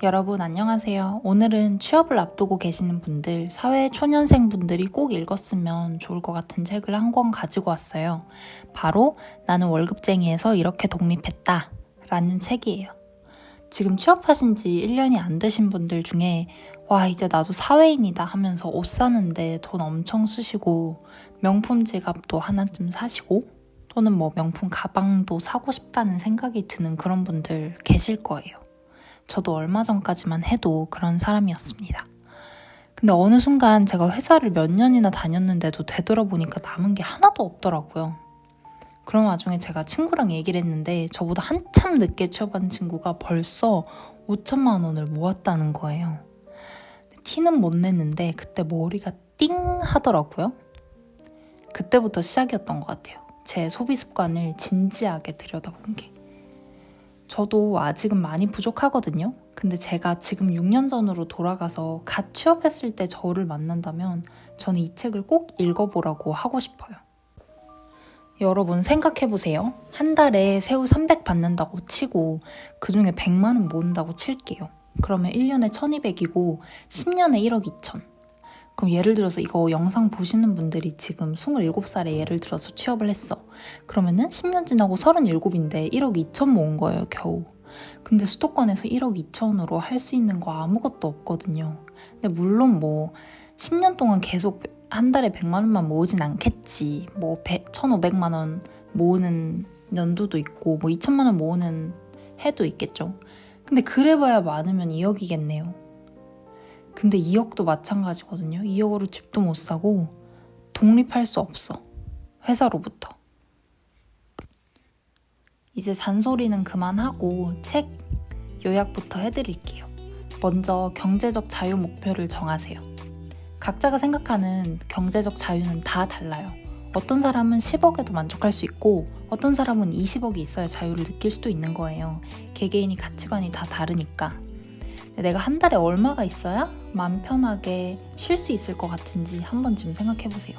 여러분 안녕하세요. 오늘은 취업을 앞두고 계시는 분들, 사회초년생 분들이 꼭 읽었으면 좋을 것 같은 책을 한 권 가지고 왔어요. 바로 나는 월급쟁이에서 이렇게 독립했다 라는 책이에요. 지금 취업하신 지 1년이 안 되신 분들 중에 와 이제 나도 사회인이다 하면서 옷 사는데 돈 엄청 쓰시고 명품 지갑도 하나쯤 사시고 또는 명품 가방도 사고 싶다는 생각이 드는 그런 분들 계실 거예요. 저도 얼마 전까지만 해도 그런 사람이었습니다. 근데 어느 순간 제가 회사를 몇 년이나 다녔는데도 되돌아보니까 남은 게 하나도 없더라고요. 그런 와중에 제가 친구랑 얘기를 했는데 저보다 한참 늦게 취업한 친구가 벌써 5천만 원을 모았다는 거예요. 티는 못 냈는데 그때 머리가 띵 하더라고요. 그때부터 시작이었던 것 같아요. 제 소비 습관을 진지하게 들여다본 게. 저도 아직은 많이 부족하거든요. 근데 제가 지금 6년 전으로 돌아가서 갓 취업했을 때 저를 만난다면 저는 이 책을 꼭 읽어보라고 하고 싶어요. 여러분 생각해보세요. 한 달에 세후 300 받는다고 치고 그중에 100만 원 모은다고 칠게요. 그러면 1년에 1200이고 10년에 1억 2천. 그럼 예를 들어서 이거 영상 보시는 분들이 지금 27살에 예를 들어서 취업을 했어. 그러면은 10년 지나고 37인데 1억 2천 모은 거예요, 겨우. 근데 수도권에서 1억 2천으로 할 수 있는 거 아무것도 없거든요. 근데 물론 10년 동안 계속 한 달에 100만 원만 모으진 않겠지. 1,500만 원 모으는 연도도 있고 2천만 원 모으는 해도 있겠죠. 근데 그래봐야 많으면 2억이겠네요. 근데 2억도 마찬가지거든요. 2억으로 집도 못 사고 독립할 수 없어. 회사로부터. 이제 잔소리는 그만하고 책 요약부터 해드릴게요. 먼저 경제적 자유 목표를 정하세요. 각자가 생각하는 경제적 자유는 다 달라요. 어떤 사람은 10억에도 만족할 수 있고 어떤 사람은 20억이 있어야 자유를 느낄 수도 있는 거예요. 개개인이 가치관이 다 다르니까. 내가 한 달에 얼마가 있어야 마음 편하게 쉴 수 있을 것 같은지 한번 지금 생각해보세요.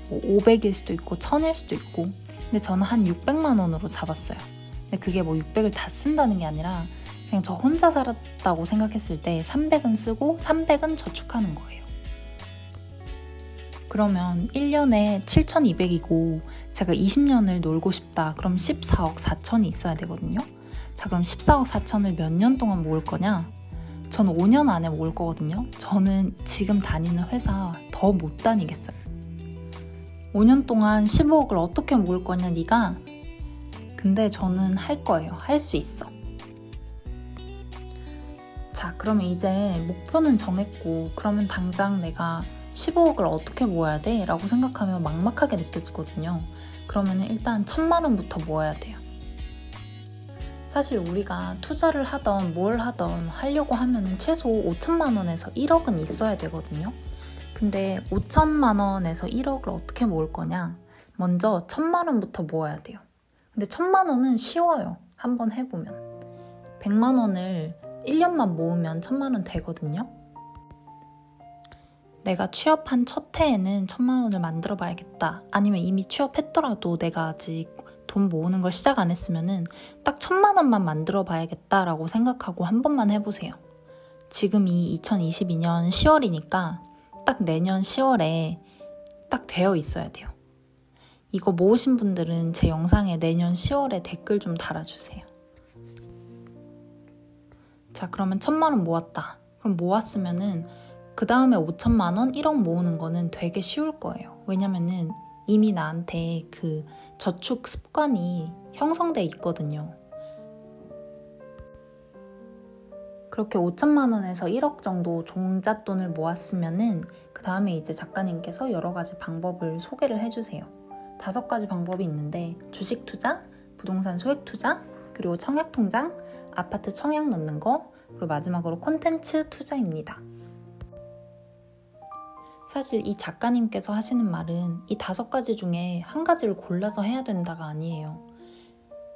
500일 수도 있고 1000일 수도 있고 근데 저는 한 600만 원으로 잡았어요. 근데 그게 600을 다 쓴다는 게 아니라 그냥 저 혼자 살았다고 생각했을 때 300은 쓰고 300은 저축하는 거예요. 그러면 1년에 7,200이고 제가 20년을 놀고 싶다. 그럼 14억 4천이 있어야 되거든요. 자, 그럼 14억 4천을 몇 년 동안 모을 거냐? 저는 5년 안에 모을 거거든요. 저는 지금 다니는 회사 더 못 다니겠어요. 5년 동안 15억을 어떻게 모을 거냐 네가? 근데 저는 할 거예요. 할 수 있어. 자, 그러면 이제 목표는 정했고 그러면 당장 내가 15억을 어떻게 모아야 돼? 라고 생각하면 막막하게 느껴지거든요. 그러면 일단 1,000만 원부터 모아야 돼요. 사실 우리가 투자를 하던 뭘 하던 하려고 하면 최소 5천만 원에서 1억은 있어야 되거든요. 근데 5천만 원에서 1억을 어떻게 모을 거냐? 먼저 1,000만 원부터 모아야 돼요. 근데 1,000만 원은 쉬워요. 한번 해보면. 100만 원을 1년만 모으면 1,000만 원 되거든요. 내가 취업한 첫 해에는 1,000만 원을 만들어 봐야겠다. 아니면 이미 취업했더라도 내가 아직 돈 모으는 걸 시작 안 했으면은 딱 1,000만 원만 만들어 봐야겠다라고 생각하고 한 번만 해보세요. 지금이 2022년 10월이니까 딱 내년 10월에 딱 되어 있어야 돼요. 이거 모으신 분들은 제 영상에 내년 10월에 댓글 좀 달아주세요. 자, 그러면 1,000만 원 모았다. 그럼 모았으면은 그 다음에 5천만 원, 1억 모으는 거는 되게 쉬울 거예요. 왜냐면은 이미 나한테 그 저축 습관이 형성돼 있거든요. 그렇게 5천만 원에서 1억 정도 종잣돈을 모았으면은 그 다음에 이제 작가님께서 여러 가지 방법을 소개를 해주세요. 5가지 방법이 있는데 주식 투자, 부동산 소액 투자, 그리고 청약 통장, 아파트 청약 넣는 거, 그리고 마지막으로 콘텐츠 투자입니다. 사실 이 작가님께서 하시는 말은 이 5가지 중에 한 가지를 골라서 해야 된다가 아니에요.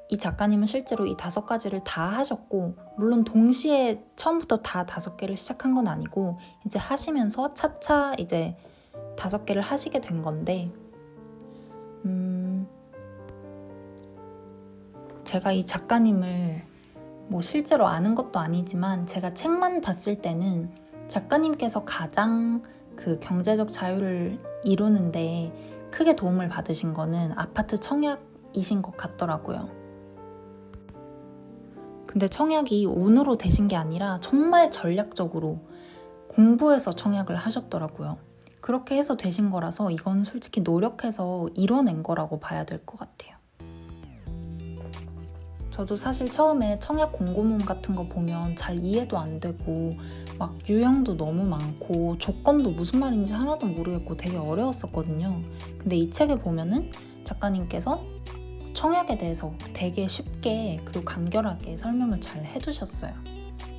이 작가님은 실제로 이 5가지를 다 하셨고 물론 동시에 처음부터 다 5개를 시작한 건 아니고 이제 하시면서 차차 이제 5개를 하시게 된 건데 제가 이 작가님을 뭐 실제로 아는 것도 아니지만 제가 책만 봤을 때는 작가님께서 가장 그 경제적 자유를 이루는데 크게 도움을 받으신 거는 아파트 청약이신 것 같더라고요. 근데 청약이 운으로 되신 게 아니라 정말 전략적으로 공부해서 청약을 하셨더라고요. 그렇게 해서 되신 거라서 이건 솔직히 노력해서 이뤄낸 거라고 봐야 될 것 같아요. 저도 사실 처음에 청약 공고문 같은 거 보면 잘 이해도 안 되고 막 유형도 너무 많고 조건도 무슨 말인지 하나도 모르겠고 되게 어려웠었거든요. 근데 이 책에 보면은 작가님께서 청약에 대해서 되게 쉽게 그리고 간결하게 설명을 잘 해주셨어요.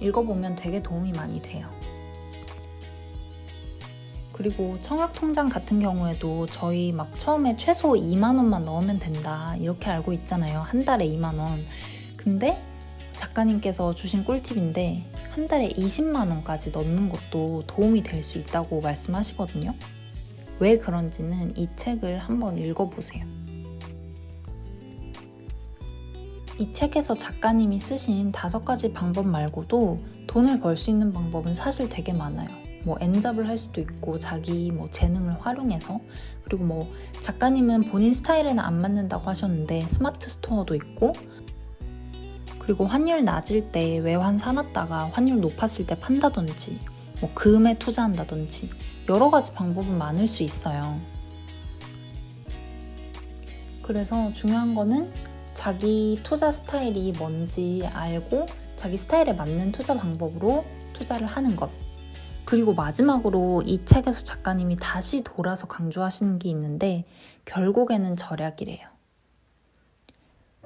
읽어보면 되게 도움이 많이 돼요. 그리고 청약통장 같은 경우에도 저희 막 처음에 최소 2만 원만 넣으면 된다 이렇게 알고 있잖아요. 한 달에 2만 원. 근데 작가님께서 주신 꿀팁인데 한 달에 20만 원까지 넣는 것도 도움이 될 수 있다고 말씀하시거든요. 왜 그런지는 이 책을 한번 읽어보세요. 이 책에서 작가님이 쓰신 5가지 방법 말고도 돈을 벌 수 있는 방법은 사실 되게 많아요. 뭐 엔잡을 할 수도 있고 자기 뭐 재능을 활용해서, 그리고 뭐 작가님은 본인 스타일에는 안 맞는다고 하셨는데 스마트 스토어도 있고, 그리고 환율 낮을 때 외환 사놨다가 환율 높았을 때 판다든지 뭐 금에 투자한다든지 여러 가지 방법은 많을 수 있어요. 그래서 중요한 거는 자기 투자 스타일이 뭔지 알고 자기 스타일에 맞는 투자 방법으로 투자를 하는 것. 그리고 마지막으로 이 책에서 작가님이 다시 돌아서 강조하시는 게 있는데 결국에는 절약이래요.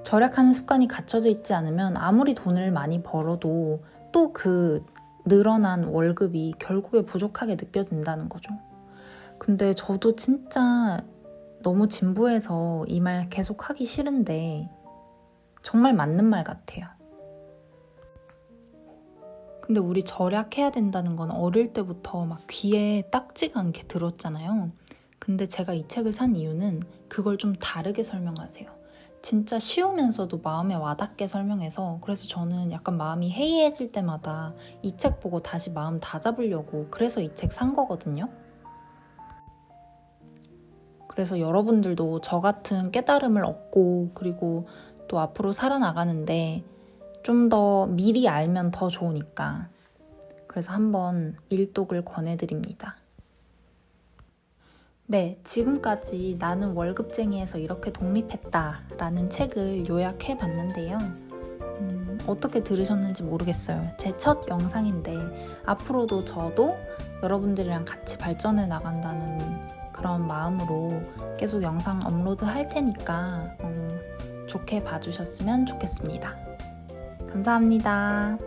절약하는 습관이 갖춰져 있지 않으면 아무리 돈을 많이 벌어도 또 그 늘어난 월급이 결국에 부족하게 느껴진다는 거죠. 근데 저도 진짜 너무 진부해서 이 말 계속 하기 싫은데 정말 맞는 말 같아요. 근데 우리 절약해야 된다는 건 어릴 때부터 막 귀에 딱지가 않게 들었잖아요. 근데 제가 이 책을 산 이유는 그걸 좀 다르게 설명하세요. 진짜 쉬우면서도 마음에 와닿게 설명해서, 그래서 저는 약간 마음이 해이해질 때마다 이 책 보고 다시 마음 다잡으려고 그래서 이 책 산 거거든요. 그래서 여러분들도 저 같은 깨달음을 얻고 그리고 또 앞으로 살아나가는데 좀 더 미리 알면 더 좋으니까, 그래서 한번 일독을 권해드립니다. 네, 지금까지 나는 월급쟁이에서 이렇게 독립했다 라는 책을 요약해봤는데요. 어떻게 들으셨는지 모르겠어요. 제 첫 영상인데 앞으로도 저도 여러분들이랑 같이 발전해 나간다는 그런 마음으로 계속 영상 업로드 할 테니까 좋게 봐주셨으면 좋겠습니다. 감사합니다.